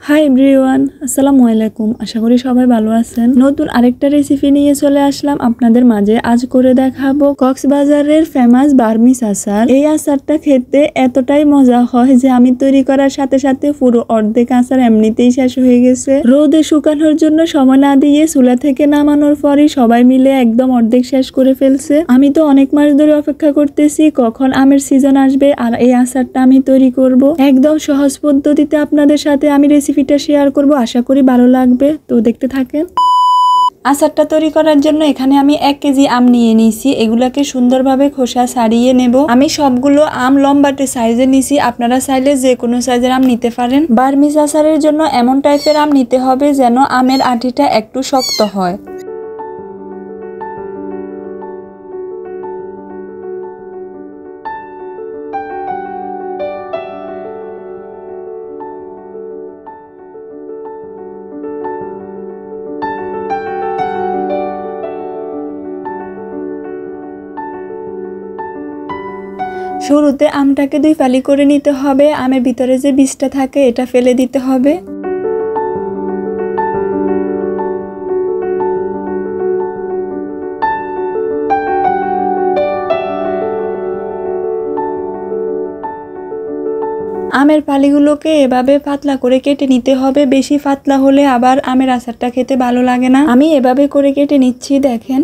Hi everyone, আসসালামু আলাইকুম। আশা করি সবাই ভালো আছেন। নতুন আরেকটা রেসিপি নিয়ে চলে আসলাম আপনাদের মাঝে। আজ করে দেখাবো কক্সবাজারের ফেমাস বার্মিস আচার। এই আচারটা খেতে এতটাই মজা হয় যে আমি তৈরি করার সাথে সাথে পুরো অর্ধেক আচার এমনিতেই শেষ হয়ে গেছে। রোদে শুকানোর জন্য সময় না দিয়ে চুলা থেকে নামানোর পরই সবাই মিলে একদম অর্ধেক শেষ করে ফেলছে। আমি তো অনেক মাস ধরে অপেক্ষা করতেছি কখন আমের সিজন আসবে আর এই আচারটা আমি তৈরি করব। একদম সহজ পদ্ধতিতে আপনাদের সাথে আমি রেসিপিটা শেয়ার করব। আশা করি ভালো লাগবে, তো দেখতে থাকেন। আচারটা তৈরি করার জন্য এখানে আমি 1 কেজি আম নিয়ে নিয়েছি। এগুলাকে সুন্দরভাবে খোসা ছাড়িয়ে নেব। আমি সবগুলো আম লম্বাটে সাইজে নিয়েছি, আপনারা চাইলে যে কোনো সাইজের আম নিতে পারেন। বার্মিস আচারের জন্য এমন টাইপের আম নিতে হবে যেন আমের আটিটা একটু শক্ত হয়। শুরুতে আমটাকে 2 ফালি করে নিতে হবে। আমের ভিতরে যে বীজটা থাকে এটা ফেলে দিতে হবে। আমের ফালিগুলোকে এভাবে পাতলা করে কেটে নিতে হবে। বেশি পাতলা হলে আবার আমের আচারটা খেতে ভালো লাগে না। আমি এভাবে করে কেটে নিচ্ছি, দেখেন।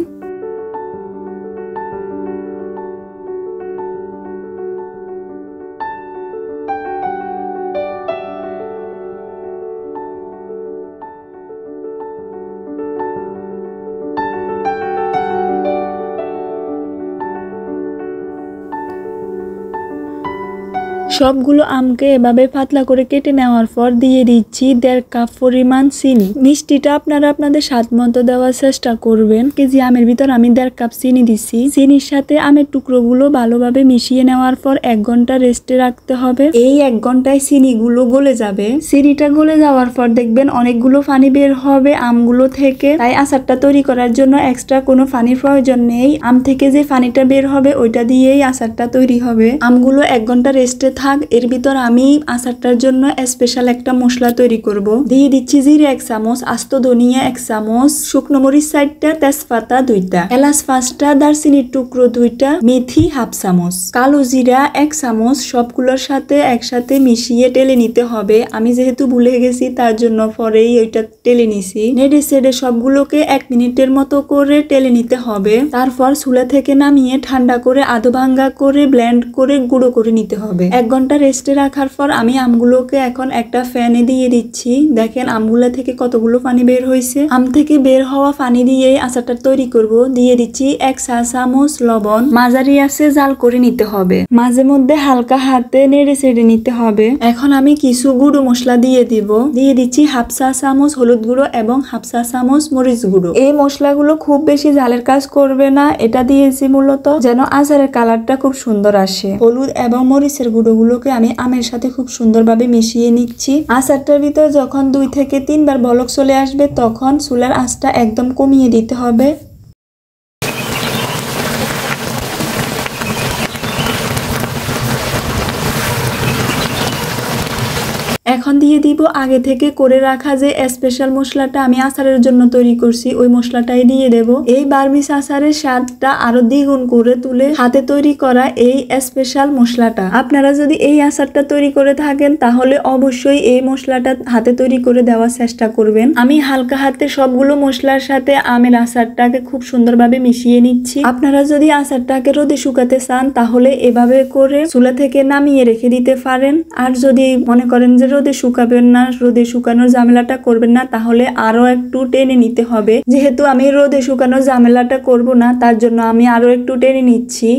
সবগুলো আমকে এভাবে পাতলা করে কেটে নেওয়ার পর দিয়ে দিচ্ছি 1.5 কাপ পরিমাণ চিনি। মিষ্টিটা আপনারা আপনাদের স্বাদ মতো দেওয়ার চেষ্টা করবেন। কেজি আমের ভিতর আমি 1.5 কাপ চিনি দিচ্ছি। চিনির সাথে আমের টুকরোগুলো ভালোভাবে মিশিয়ে নেওয়ার পর 1 ঘন্টা রেস্টে রাখতে হবে। এই 1 ঘন্টায় চিনিগুলো গলে যাবে। চিনিটা গলে যাওয়ার পর দেখবেন অনেকগুলো পানি বের হবে আমগুলো থেকে। তাই আচারটা তৈরি করার জন্য এক্সট্রা কোনো পানির প্রয়োজন নেই। আম থেকে যে পানিটা বের হবে ওইটা দিয়েই আচারটা তৈরি হবে। আমগুলো 1 ঘন্টা রেস্টে থাক। এর ভিতর আমি আচারটার জন্য স্পেশাল একটা মশলা তৈরি করব। দিয়ে দিচ্ছি জিরে 1 চামচ, আস্ত ধনিয়া 1 চামচ, শুকনো মরিচ 4টা, তেজপাতা 2টা, এলাচ 5টা, দারচিনির টুকরো 2টা, মেথি 1/2 চামচ, কালো জিরা 1 চামচ। সবগুলোর সাথে একসাথে মিশিয়ে টেলে নিতে হবে। আমি যেহেতু ভুলে গেছি তার জন্য পরেই ওইটা টেলে নিছি। নেড়ে ছেড়ে সবগুলোকে 1 মিনিটের মতো করে টেলে নিতে হবে। তারপর চুলা থেকে নামিয়ে ঠান্ডা করে আধ ভাঙ্গা করে ব্লেন্ড করে গুঁড়ো করে নিতে হবে। 1 ঘন্টা রেস্টে রাখার পর আমি আমগুলোকে এখন একটা ফ্যানে দিয়ে দিচ্ছি। দেখেন আমগুলো থেকে কতগুলো পানি বের হয়েছে। আম থেকে বের হওয়া পানি দিয়ে আচারটা তৈরি করব। দিয়ে দিচ্ছি 1 চা চামচ লবণ। মাঝারি আঁচে জাল করে নিতে হবে। মাঝে মধ্যে হালকা হাতে নেড়ে ছেড়ে নিতে হবে। এখন আমি কিছু গুঁড়ো মশলা দিয়ে দিব। দিয়ে দিচ্ছি 1/2 চা চামচ হলুদ গুঁড়ো এবং 1/2 চা চামচ মরিচ গুঁড়ো। এই মশলাগুলো খুব বেশি ঝালের কাজ করবে না। এটা দিয়েছি মূলত যেন আচারের কালারটা খুব সুন্দর আসে। হলুদ এবং মরিচের গুঁড়োগুলোকে আমি আমের সাথে খুব সুন্দরভাবে মিশিয়ে নিচ্ছি। আচারটার ভিতর যখন 2 থেকে 3 বার বলক চলে আসবে তখন চুলার আঁচটা একদম কমিয়ে দিতে হবে। এখন দিয়ে দিব আগে থেকে করে রাখা যে স্পেশাল মশলাটা আমি আচারের জন্য তৈরি করছি, ওই মশলাটাই দিয়ে দেব। এই বার্মিস আচারের স্বাদটা আরো দ্বিগুণ করে তুলে হাতে তৈরি করা এই স্পেশাল মশলাটা। আপনারা যদি এই আচারটা তৈরি করে থাকেন তাহলে অবশ্যই এই মশলাটা হাতে তৈরি করে দেওয়ার চেষ্টা করবেন। আমি হালকা হাতে সবগুলো মশলার সাথে আমের আচারটাকে খুব সুন্দরভাবে মিশিয়ে নিচ্ছি। আপনারা যদি আচারটাকে রোদে শুকাতে চান তাহলে এভাবে করে চুলা থেকে নামিয়ে রেখে দিতে পারেন। আর যদি মনে করেন যে রোদে শুকাবেন না, রোদে শুকানোর ঝামেলাটা করবেন না, তাহলে আরো একটু টেনে নিতে হবে। যেহেতু আমি রোদে শুকানোর ঝামেলাটা করব না তার জন্য আমি আরো একটু টেনে নিচ্ছি।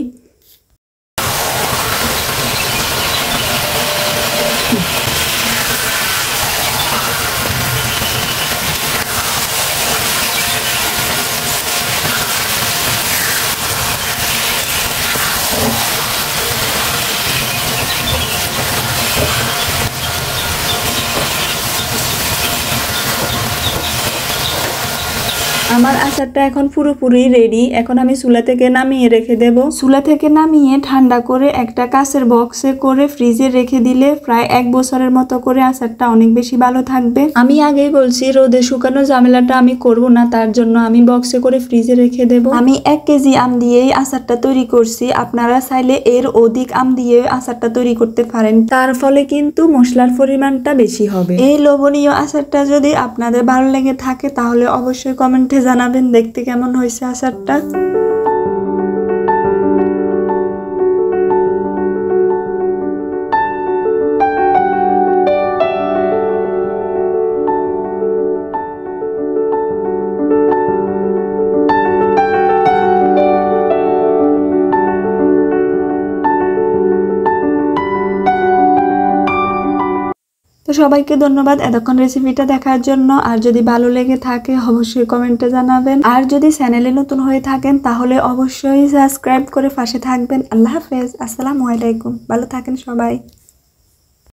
আমার আচারটা এখন পুরোপুরি রেডি। এখন আমি চুলা থেকে নামিয়ে রেখে দেব। চুলা থেকে নামিয়ে ঠান্ডা করে একটা কাঁচের বক্সে করে ফ্রিজে রেখে দিলে প্রায় 1 বছরের মতো করে আচারটা অনেক বেশি ভালো থাকবে। আমি আগেই বলছি রোদে শুকানো ঝামেলাটা আমি করব না, তার জন্য আমি বক্সে করে ফ্রিজে রেখে দেব। আমি 1 কেজি আম দিয়েই আচারটা তৈরি করছি। আপনারা চাইলে এর অধিক আম দিয়ে আচারটা তৈরি করতে পারেন, তার ফলে কিন্তু মশলার পরিমাণটা বেশি হবে। এই লোভনীয় আচারটা যদি আপনাদের ভালো লেগে থাকে তাহলে অবশ্যই কমেন্টে জানাবেন দেখতে কেমন হয়েছে আচারটা। তো সবাইকে ধন্যবাদ এতক্ষণ রেসিপিটা দেখার জন্য। আর যদি ভালো লেগে থাকে অবশ্যই কমেন্টে জানাবেন। আর যদি চ্যানেলে নতুন হয়ে থাকেন তাহলে অবশ্যই সাবস্ক্রাইব করে পাশে থাকবেন। আল্লাহ হাফেজ, আসসালামু আলাইকুম, ভালো থাকেন সবাই।